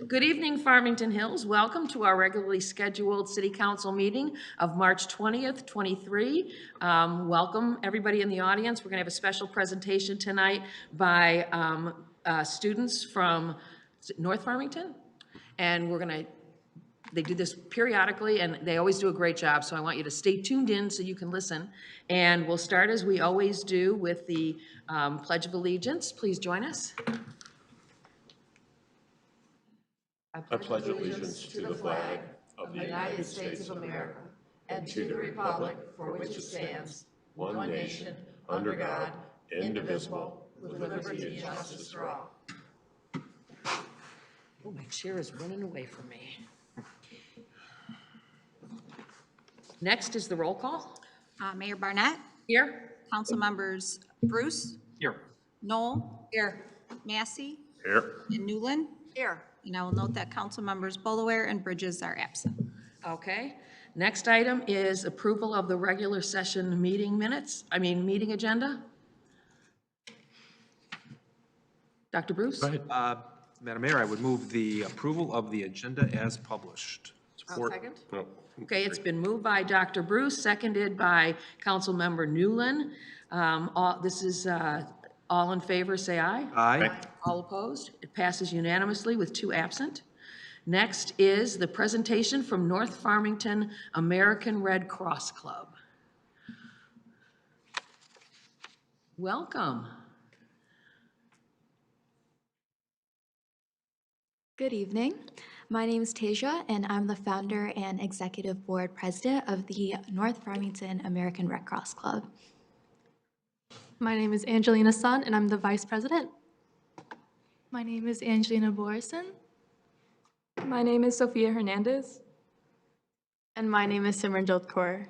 Good evening, Farmington Hills. Welcome to our regularly scheduled City Council meeting of March 20th, 23. Welcome, everybody in the audience. We're going to have a special presentation tonight by students from North Farmington. And they do this periodically, and they always do a great job, so I want you to stay tuned in so you can listen. And we'll start, as we always do, with the Pledge of Allegiance. Please join us. I pledge allegiance to the flag of the United States of America and to the republic for which it stands, one nation, under God, indivisible, with liberty and justice for all. Oh, my chair is running away from me. Next is the roll call. Mayor Barnett. Here. Council members Bruce. Here. Knoll. Here. Massey. Here. And Newland. Here. And I will note that council members Boulware and Bridges are absent. Okay. Next item is approval of the regular session meeting agenda. Dr. Bruce? Go ahead. Madam Mayor, I would move the approval of the agenda as published. Support. Okay, it's been moved by Dr. Bruce, seconded by Councilmember Newland. All in favor, say aye. Aye. All opposed? It passes unanimously with 2 absent. Next is the presentation from North Farmington American Red Cross Club. Welcome. Good evening. My name is Tasia, and I'm the founder and executive board president of the North Farmington American Red Cross Club. My name is Angelina Sun, and I'm the vice president. My name is Angelina Borison. My name is Sophia Hernandez. And my name is Simranjot Kaur.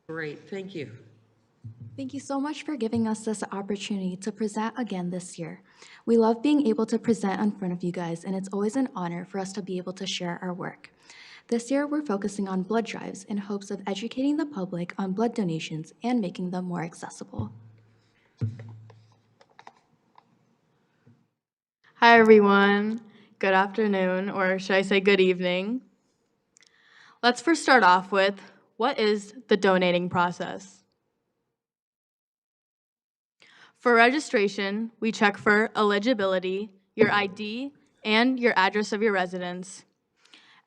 Great, thank you. Thank you so much for giving us this opportunity to present again this year. We love being able to present in front of you guys, and it's always an honor for us to be able to share our work. This year, we're focusing on blood drives in hopes of educating the public on blood donations and making them more accessible. Hi, everyone. Good afternoon, or should I say good evening. Let's first start off with, what is the donating process? For registration, we check for eligibility, your ID, and your address of your residence.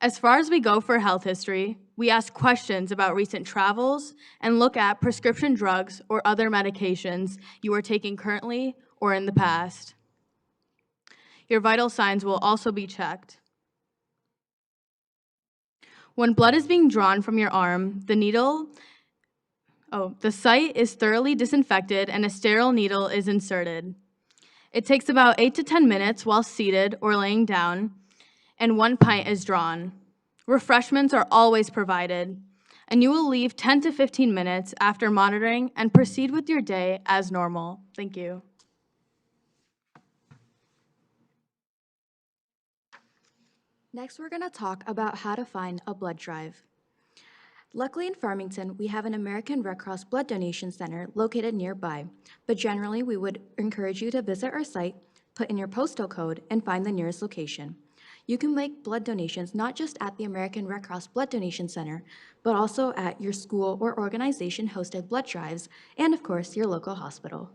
As far as we go for health history, we ask questions about recent travels and look at prescription drugs or other medications you are taking currently or in the past. Your vital signs will also be checked. When blood is being drawn from your arm, the site is thoroughly disinfected and a sterile needle is inserted. It takes about 8 to 10 minutes while seated or laying down, and 1 pint is drawn. Refreshments are always provided, and you will leave 10 to 15 minutes after monitoring and proceed with your day as normal. Thank you. Next, we're going to talk about how to find a blood drive. Luckily in Farmington, we have an American Red Cross Blood Donation Center located nearby, but generally we would encourage you to visit our site, put in your postal code, and find the nearest location. You can make blood donations not just at the American Red Cross Blood Donation Center, but also at your school or organization-hosted blood drives, and of course, your local hospital.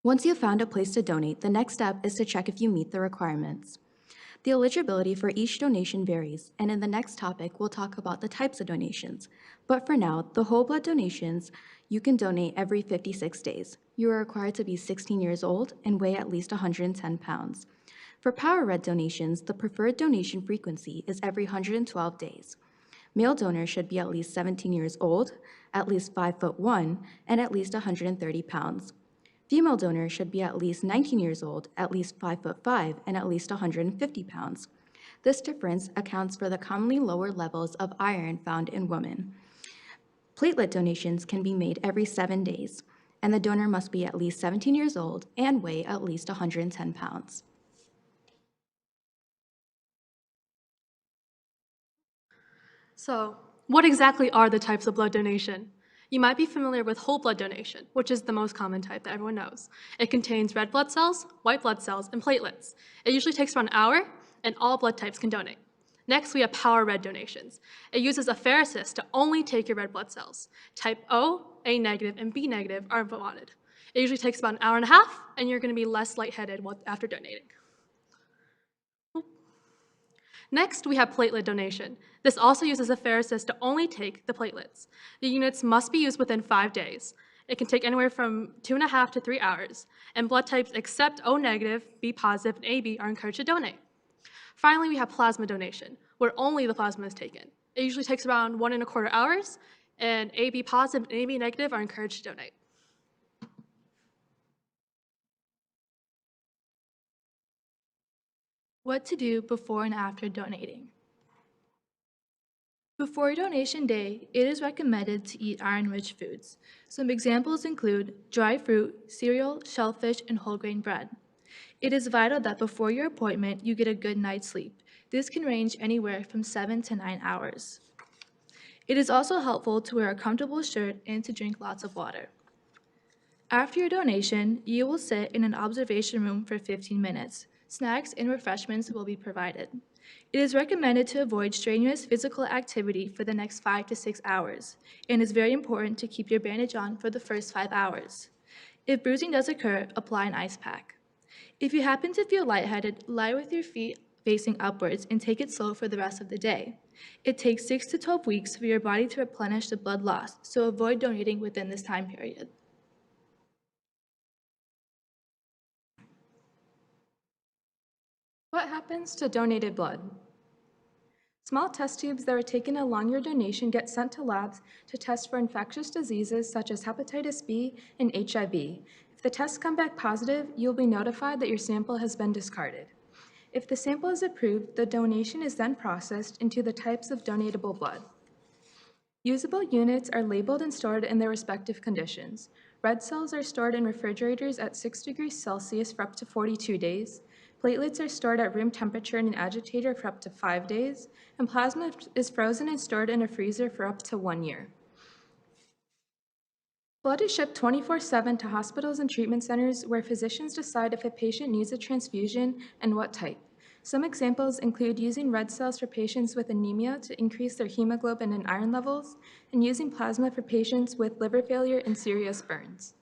Once you've found a place to donate, the next step is to check if you meet the requirements. The eligibility for each donation varies, and in the next topic, we'll talk about the types of donations. But for now, the whole blood donations, you can donate every 56 days. You are required to be 16 years old and weigh at least 110 pounds. For Power Red donations, the preferred donation frequency is every 112 days. Male donors should be at least 17 years old, at least 5'1", and at least 130 pounds. Female donors should be at least 19 years old, at least 5'5", and at least 150 pounds. This difference accounts for the commonly lower levels of iron found in women. Platelet donations can be made every 7 days, and the donor must be at least 17 years old and weigh at least 110 pounds. So, what exactly are the types of blood donation? You might be familiar with whole blood donation, which is the most common type that everyone knows. It contains red blood cells, white blood cells, and platelets. It usually takes about an hour, and all blood types can donate. Next, we have Power Red donations. It uses a pheresis to only take your red blood cells. Type O, A negative, and B negative are wanted. It usually takes about an hour and a half, and you're going to be less lightheaded after donating. Next, we have platelet donation. This also uses a pheresis to only take the platelets. The units must be used within 5 days. It can take anywhere from 2.5 to 3 hours, and blood types except O negative, B positive, and AB are encouraged to donate. Finally, we have plasma donation, where only the plasma is taken. It usually takes around 1.25 hours, and AB positive and AB negative are encouraged to donate. What to do before and after donating. Before donation day, it is recommended to eat iron-rich foods. Some examples include dry fruit, cereal, shellfish, and whole grain bread. It is vital that before your appointment, you get a good night's sleep. This can range anywhere from 7 to 9 hours. It is also helpful to wear a comfortable shirt and to drink lots of water. After your donation, you will sit in an observation room for 15 minutes. Snacks and refreshments will be provided. It is recommended to avoid strenuous physical activity for the next 5 to 6 hours, and it's very important to keep your bandage on for the first 5 hours. If bruising does occur, apply an ice pack. If you happen to feel lightheaded, lie with your feet facing upwards and take it slow for the rest of the day. It takes 6 to 12 weeks for your body to replenish the blood lost, so avoid donating within this time period. What happens to donated blood? Small test tubes that are taken along your donation get sent to labs to test for infectious diseases such as hepatitis B and HIV. If the tests come back positive, you'll be notified that your sample has been discarded. If the sample is approved, the donation is then processed into the types of donatable blood. Usable units are labeled and stored in their respective conditions. Red cells are stored in refrigerators at 6 degrees Celsius for up to 42 days. Platelets are stored at room temperature in an agitator for up to 5 days, and plasma is frozen and stored in a freezer for up to 1 year. Blood is shipped 24/7 to hospitals and treatment centers where physicians decide if a patient needs a transfusion and what type. Some examples include using red cells for patients with anemia to increase their hemoglobin and iron levels, and using plasma for patients with liver failure and serious burns.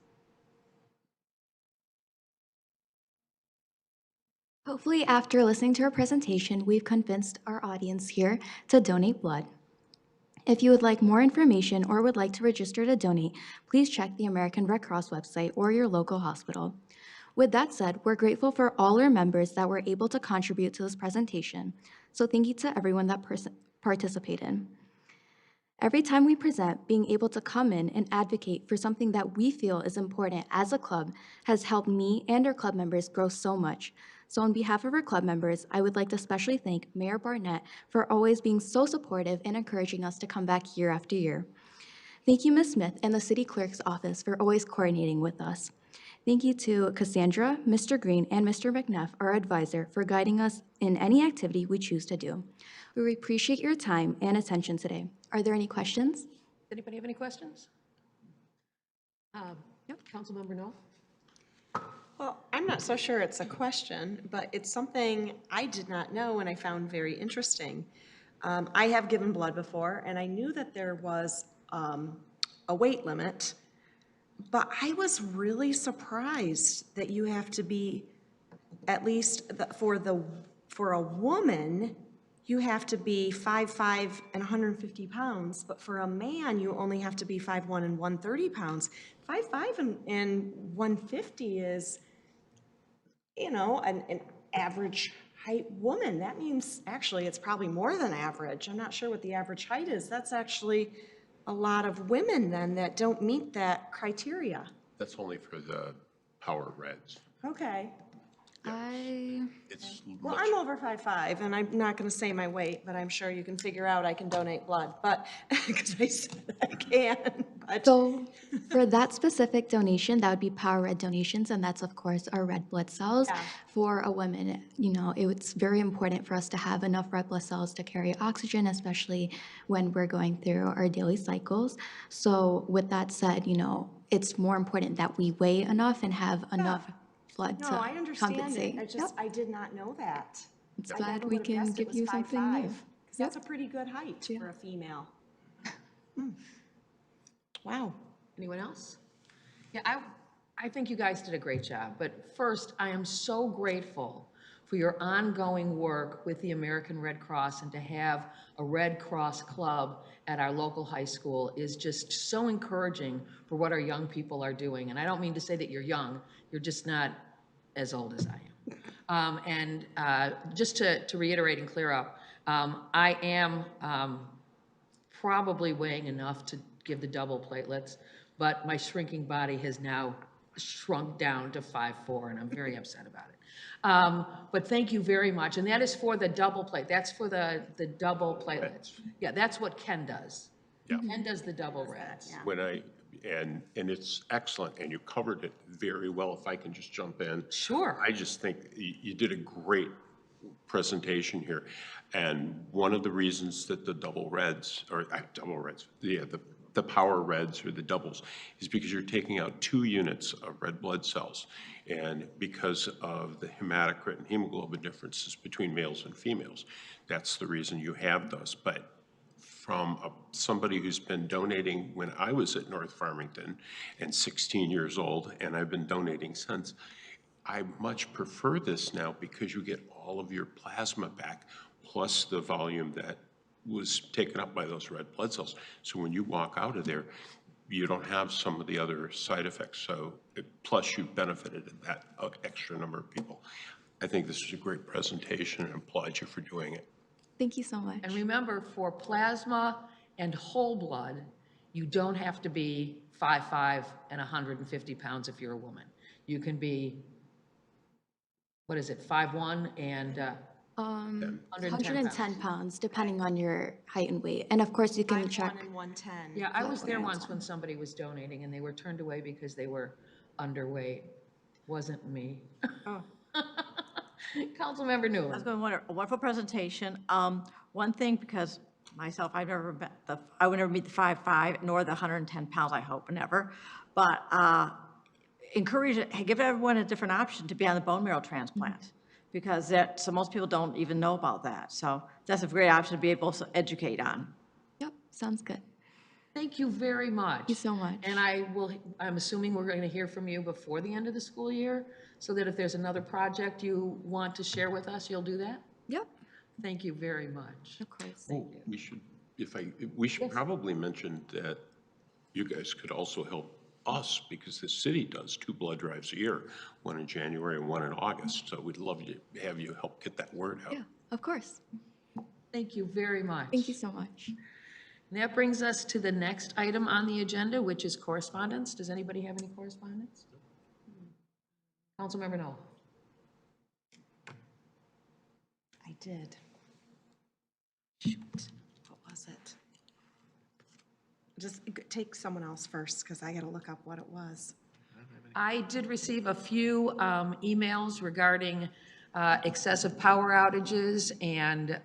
Hopefully, after listening to our presentation, we've convinced our audience here to donate blood. If you would like more information or would like to register to donate, please check the American Red Cross website or your local hospital. With that said, we're grateful for all our members that were able to contribute to this presentation. So thank you to everyone that participated. Every time we present, being able to come in and advocate for something that we feel is important as a club has helped me and our club members grow so much. So on behalf of our club members, I would like to especially thank Mayor Barnett for always being so supportive and encouraging us to come back year after year. Thank you, Ms. Smith and the City Clerk's office for always coordinating with us. Thank you to Cassandra, Mr. Green, and Mr. McNeff, our advisor, for guiding us in any activity we choose to do. We appreciate your time and attention today. Are there any questions? Does anybody have any questions? Yep, Councilmember Knoll. Well, I'm not so sure it's a question, but it's something I did not know and I found very interesting. I have given blood before, and I knew that there was a weight limit, but I was really surprised that you have to be, at least for a woman, you have to be 5'5" and 150 pounds, but for a man, you only have to be 5'1" and 130 pounds. 5'5" and 150 is, you know, an average height woman. That means actually it's probably more than average. I'm not sure what the average height is. That's actually a lot of women then that don't meet that criteria. That's only for the Power Reds. Okay. It's Well, much, I'm over 5'5", and I'm not going to say my weight, but I'm sure you can figure out I can donate blood, but, because I said I can, but. So for that specific donation, that would be Power Red donations, and that's of course our red blood cells. Yeah. For a woman, you know, it's very important for us to have enough red blood cells to carry oxygen, especially when we're going through our daily cycles. So with that said, you know, it's more important that we weigh enough and have enough blood No, to I understand compensate. it. I just, I did not know that. It's I glad never we would have can guessed it give was you something new. 5'5", 'cause that's a pretty good height for a female. Wow. Anyone else? Yeah, I think you guys did a great job, but first, I am so grateful for your ongoing work with the American Red Cross, and to have a Red Cross Club at our local high school is just so encouraging for what our young people are doing. And I don't mean to say that you're young, you're just not as old as I am. Just to reiterate and clear up, I am probably weighing enough to give the double platelets, but my shrinking body has now shrunk down to 5'4", and I'm very upset about it. But thank you very much, and that is for the double plate, that's for the double platelets. Yeah, that's what Ken does. Yeah. Ken does the double reds. When and it's excellent, and you covered it very well. If I can just jump in. Sure. I just think you did a great presentation here. And one of the reasons that the double reds, the power reds or the doubles, is because you're taking out 2 units of red blood cells. And because of the hematocrit and hemoglobin differences between males and females, that's the reason you have those. But from somebody who's been donating when I was at North Farmington and 16 years old, and I've been donating since, I much prefer this now because you get all of your plasma back, plus the volume that was taken up by those red blood cells. So when you walk out of there, you don't have some of the other side effects. So plus you benefited that extra number of people. I think this is a great presentation, and applaud you for doing it. Thank you so much. And remember, for plasma and whole blood, you don't have to be 5'5" and 150 pounds if you're a woman. You can be, what is it, 5'1" and 110 pounds, depending on your height and weight. And of course, you can 5'1" check. and 110. Yeah, I was there once when somebody was donating, and they were turned away because they were underweight. Wasn't me. Oh. Councilmember I Newland. was going to wonder, a wonderful presentation. One thing, because myself, I would never meet the 5'5", nor the 110 pounds, I hope, never. But give everyone a different option to be on the bone marrow transplant, because so most people don't even know about that. So that's a great option to be able to educate on. Yep, sounds good. Thank you very much. Thank you so much. And I'm assuming we're going to hear from you before the end of the school year, so that if there's another project you want to share with us, you'll do that? Yep, Thank you very much. of course. Oh, we should probably mention that you guys could also help us, because the city does 2 blood drives a year, one in January and one in August. So we'd love to have you help get that word out. Yeah, of course. Thank you very much. Thank you so much. And that brings us to the next item on the agenda, which is correspondence. Does anybody have any correspondence? Councilmember Knoll. I did. Shoot, what was it? Just take someone else first, because I got to look up what it was. I did receive a few emails regarding excessive power outages and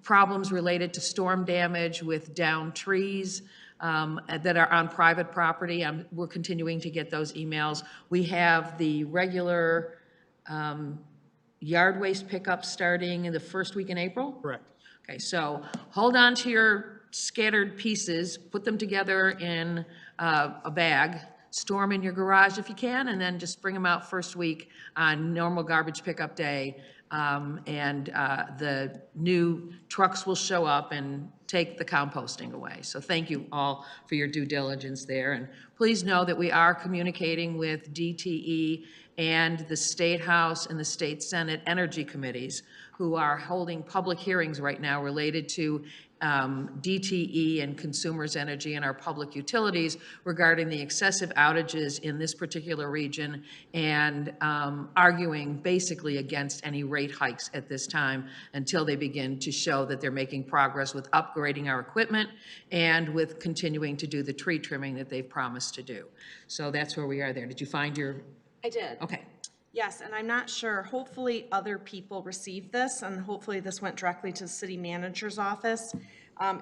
problems related to storm damage with downed trees that are on private property. We're continuing to get those emails. We have the regular yard waste pickup starting in the first week in April? Correct. Okay, so hold on to your scattered pieces, put them together in a bag, store them in your garage if you can, and then just bring them out first week on normal garbage pickup day. The new trucks will show up and take the composting away. So thank you all for your due diligence there. And please know that we are communicating with DTE and the State House and the State Senate Energy Committees, who are holding public hearings right now related to DTE and consumers' energy and our public utilities regarding the excessive outages in this particular region, and arguing basically against any rate hikes at this time until they begin to show that they're making progress with upgrading our equipment and with continuing to do the tree trimming that they've promised to do. So that's where we are there. Did you find your? I did. Okay. Yes, and I'm not sure, hopefully other people received this, and hopefully this went directly to the city manager's office.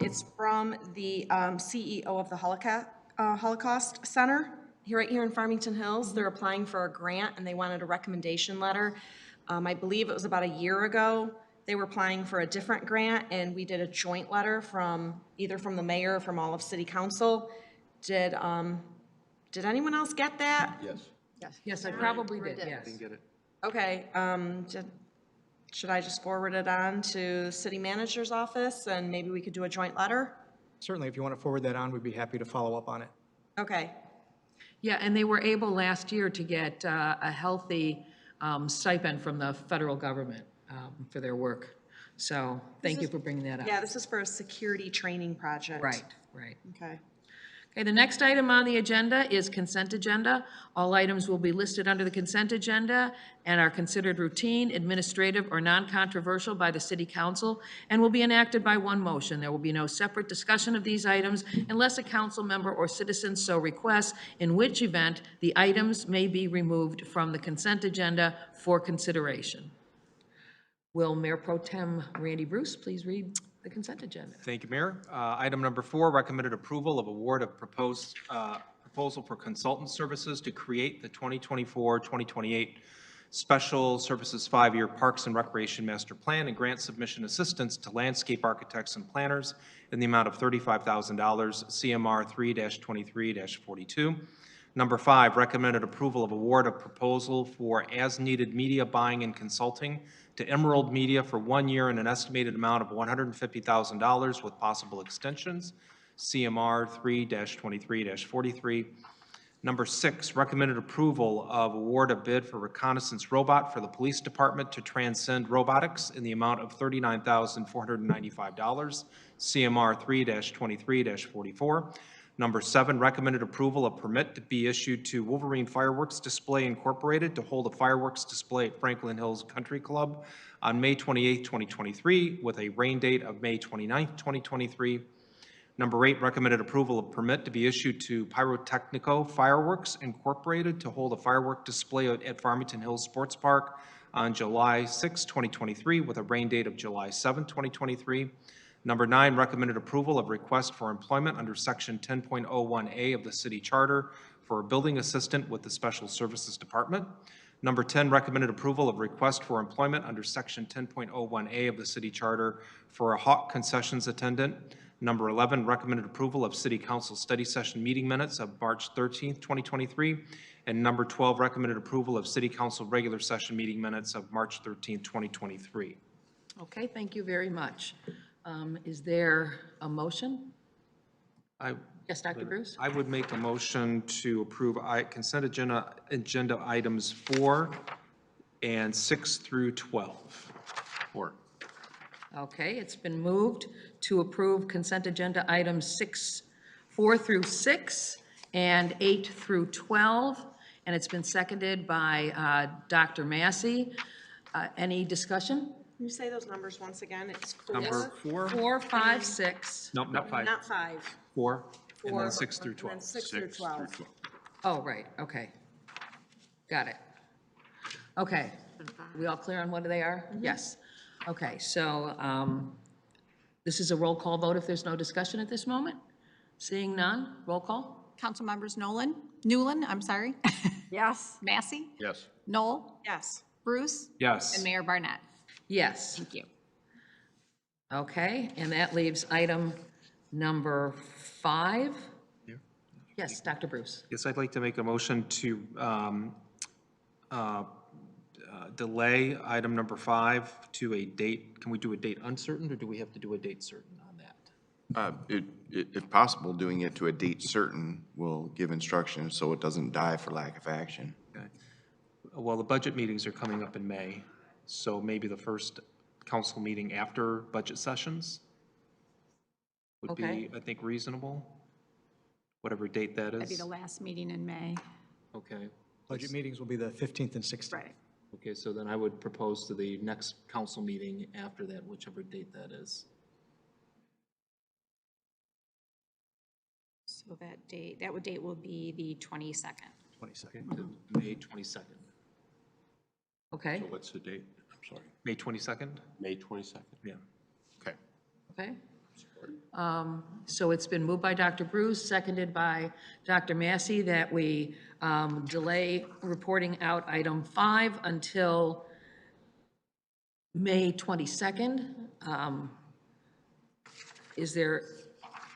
It's from the CEO of the Holocaust Center, right here in Farmington Hills. They're applying for a grant, and they wanted a recommendation letter I believe it was about a year ago. They were applying for a different grant, and we did a joint letter from, either from the mayor or from all of city council. Did anyone else get that? Yes. Yes, I probably did, yes. Didn't get it. Okay, should I just forward it on to the city manager's office, and maybe we could do a joint letter? Certainly, if you want to forward that on, we'd be happy to follow up on it. Okay. Yeah, and they were able last year to get a healthy stipend from the federal government for their work. So thank you for bringing that up. Yeah, this is for a security training project. Right, right. Okay. Okay, the next item on the agenda is consent agenda. All items will be listed under the consent agenda and are considered routine, administrative, or non-controversial by the city council and will be enacted by one motion. There will be no separate discussion of these items unless a council member or citizen so requests, in which event the items may be removed from the consent agenda for consideration. Will Mayor Pro Tem Randy Bruce please read the consent agenda? Thank you, Mayor. Item number 4, recommended approval of award of proposal for consultant services to create the 2024-2028 Special Services 5-Year Parks and Recreation Master Plan and grant submission assistance to landscape architects and planners in the amount of $35,000, CMR 3-23-42. Number 5, recommended approval of award of proposal for as-needed media buying and consulting to Emerald Media for 1 year and an estimated amount of $150,000 with possible extensions, CMR 3-23-43. Number 6, recommended approval of award of bid for reconnaissance robot for the police department to Transcend Robotics in the amount of $39,495, CMR 3-23-44. Number 7, recommended approval of permit to be issued to Wolverine Fireworks Display Incorporated to hold a fireworks display at Franklin Hills Country Club on May 28, 2023, with a rain date of May 29, 2023. Number 8, recommended approval of permit to be issued to Pyrotechnico Fireworks Incorporated to hold a firework display at Farmington Hills Sports Park on July 6, 2023, with a rain date of July 7, 2023. Number 9, recommended approval of request for employment under Section 10.01A of the City Charter for a building assistant with the Special Services Department. Number 10, recommended approval of request for employment under Section 10.01A of the City Charter for a Hawk concessions attendant. Number 11, recommended approval of City Council study session meeting minutes of March 13, 2023. And number 12, recommended approval of City Council regular session meeting minutes of March 13, 2023. Okay, thank you very much. Is there a motion? Yes, Dr. Bruce? I would make a motion to approve consent agenda items 4 and 6 through 12. 4. Okay, it's been moved to approve consent agenda items 4 through 6 and 8 through 12, and it's been seconded by Dr. Massey. Any discussion? Can you say those numbers once again? It's Number 4? 4, 5, 6. Nope, not 5. Not 5. 4, and then 4, 6 through and 12. then 6 through 12. Oh, right, okay. Got it. Okay. We all clear on what they are? Yes. Okay, so this is a roll call vote if there's no discussion at this moment? Seeing none, roll call? Council members Newland, I'm sorry, Yes. Massey, Yes. Knoll, Yes. Bruce, Yes. and Mayor Barnett. Yes. Thank you. Okay, and that leaves item number 5. Yes, Dr. Bruce. Yes, I'd like to make a motion to delay item number 5 to a date. Can we do a date uncertain, or do we have to do a date certain on that? If possible, doing it to a date certain will give instructions so it doesn't die for lack of action. Okay. Well, the budget meetings are coming up in May, so maybe the first council meeting after budget sessions would Okay. be, I think, reasonable, whatever date that That'd be is. the last meeting in May. Okay. Budget meetings will be the 15th and 16th. Right. Okay, so then I would propose to the next council meeting after that, whichever date that is. So that date will be the 22nd. 22nd. Okay, to May 22nd. Okay, What's the date? I'm sorry. May 22nd? May 22nd? Yeah. Okay. okay. So it's been moved by Dr. Bruce, seconded by Dr. Massey, that we delay reporting out item 5 until May 22nd. Is there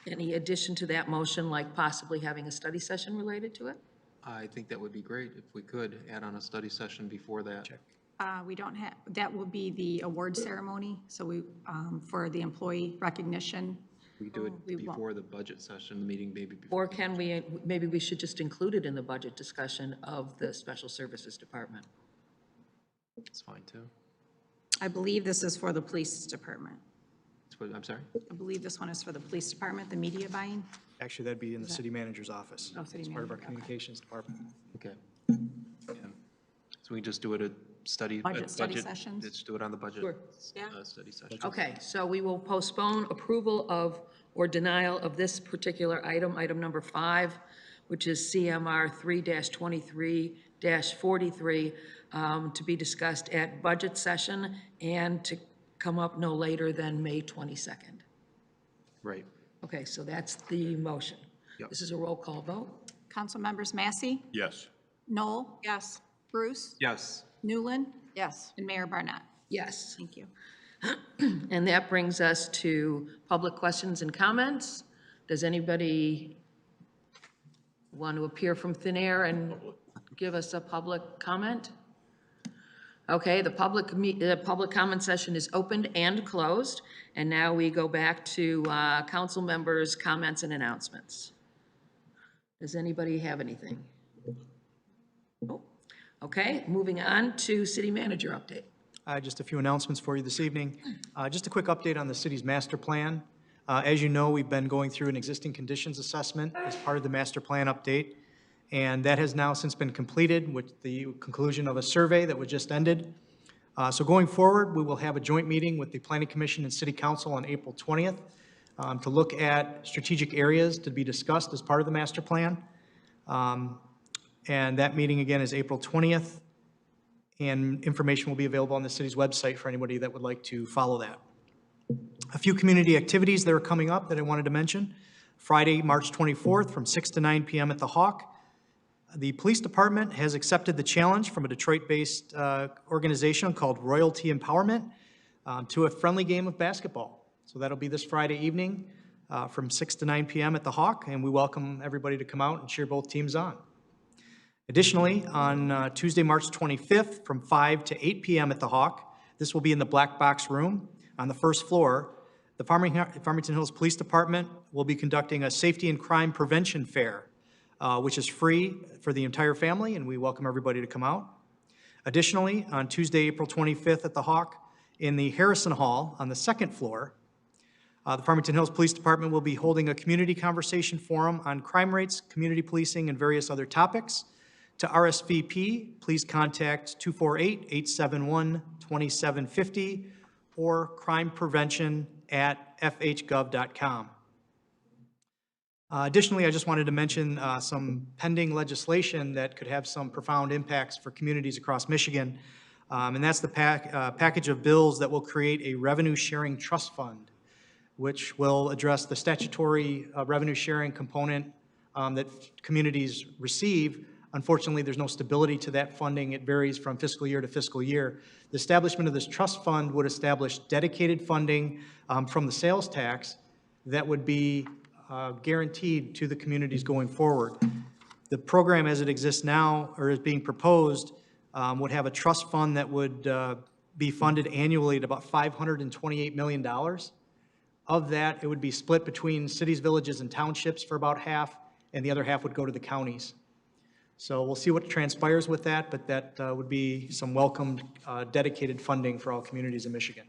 any addition to that motion, like possibly having a study session related to it? I think that would be great if we could add on a study session before that. We don't have, that will be the award ceremony, so we, for the employee recognition. We do it We won't. before the budget session, the meeting maybe before. Or can we, maybe we should just include it in the budget discussion of the Special Services Department? It's fine too. I believe this is for the police department. I'm sorry? I believe this one is for the police department, the media buying. Actually, that'd be in the city manager's office. Oh, city It's part of our manager, okay. communications department. Okay. Yeah. So we can just do it at study. Budget study sessions? Let's do it on the budget. Sure. Study session. Okay, so we will postpone approval of or denial of this particular item, item number 5, which is CMR 3-23-43, to be discussed at budget session and to come up no later than May 22nd. Right. Okay, so that's the motion. Yep. This is a roll call vote. Council members Massey, Yes. Noel? Yes. Bruce? Yes. Newland? Yes. And Mayor Barnett. Yes. Thank you. And that brings us to public questions and comments. Does anybody want to appear from thin air and give us a public comment? Okay, the public comment session is opened and closed, and now we go back to council members' comments and announcements. Does anybody have anything? Oh, okay, moving on to city manager update. Just a few announcements for you this evening. Just a quick update on the city's master plan. As you know, we've been going through an existing conditions assessment as part of the master plan update, and that has now since been completed with the conclusion of a survey that was just ended. So going forward, we will have a joint meeting with the Planning Commission and City Council on April 20th to look at strategic areas to be discussed as part of the master plan. And that meeting again is April 20th. And information will be available on the city's website for anybody that would like to follow that. A few community activities that are coming up that I wanted to mention. Friday, March 24th from 6 to 9 p.m. at the Hawk. The police department has accepted the challenge from a Detroit-based organization called Royalty Empowerment to a friendly game of basketball. So that'll be this Friday evening from 6 to 9 p.m. at the Hawk, and we welcome everybody to come out and cheer both teams on. Additionally, on Tuesday, March 25th, from 5 to 8 p.m. at the Hawk, this will be in the Black Box Room on the first floor. The Farmington Hills Police Department will be conducting a safety and crime prevention fair, which is free for the entire family, and we welcome everybody to come out. Additionally, on Tuesday, April 25th at the Hawk, in the Harrison Hall on the second floor, the Farmington Hills Police Department will be holding a community conversation forum on crime rates, community policing, and various other topics. To RSVP, please contact 248-871-2750 or crimeprevention@fhgov.com. Additionally, I just wanted to mention some pending legislation that could have some profound impacts for communities across Michigan, and that's the package of bills that will create a revenue-sharing trust fund, which will address the statutory revenue-sharing component that communities receive. Unfortunately, there's no stability to that funding. It varies from fiscal year to fiscal year. The establishment of this trust fund would establish dedicated funding from the sales tax that would be guaranteed to the communities going forward. The program as it exists now, or is being proposed, would have a trust fund that would be funded annually at about $528 million. Of that, it would be split between cities, villages, and townships for about half, and the other half would go to the counties. So we'll see what transpires with that, but that would be some welcomed dedicated funding for all communities in Michigan.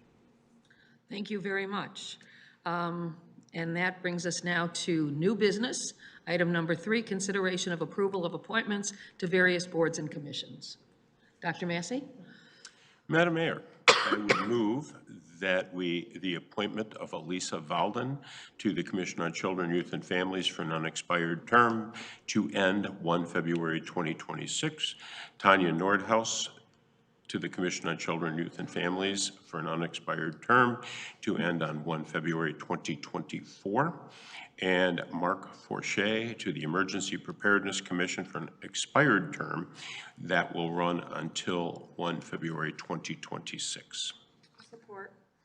Thank you very much. And that brings us now to new business. Item number 3, consideration of approval of appointments to various boards and commissions. Dr. Massey? Madam Mayor, I would move that the appointment of Elisa Valden to the Commission on Children, Youth, and Families for an unexpired term to end 1 February 2026, Tanya Nordhaus to the Commission on Children, Youth, and Families for an unexpired term to end on 1 February 2024, and Mark Forche to the Emergency Preparedness Commission for an expired term that will run until 1 February 2026.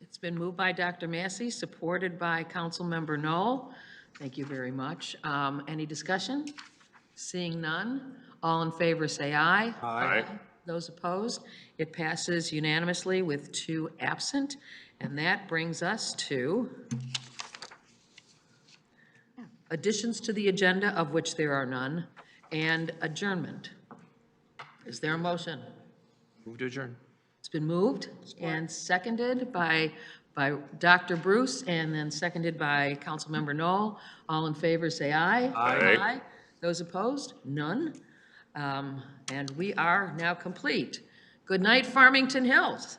It's been moved by Dr. Massey, supported by Councilmember Knoll. Thank you very much. Any discussion? Seeing none, all in favor say aye. Aye. Those opposed, it passes unanimously with 2 absent. And that brings us to additions to the agenda, of which there are none, and adjournment. Is there a motion? Move to adjourn. It's been moved and seconded by Dr. Bruce, and then seconded by Councilmember Knoll. All in favor, say aye. Aye. Those opposed? None. And we are now complete. Good night, Farmington Hills.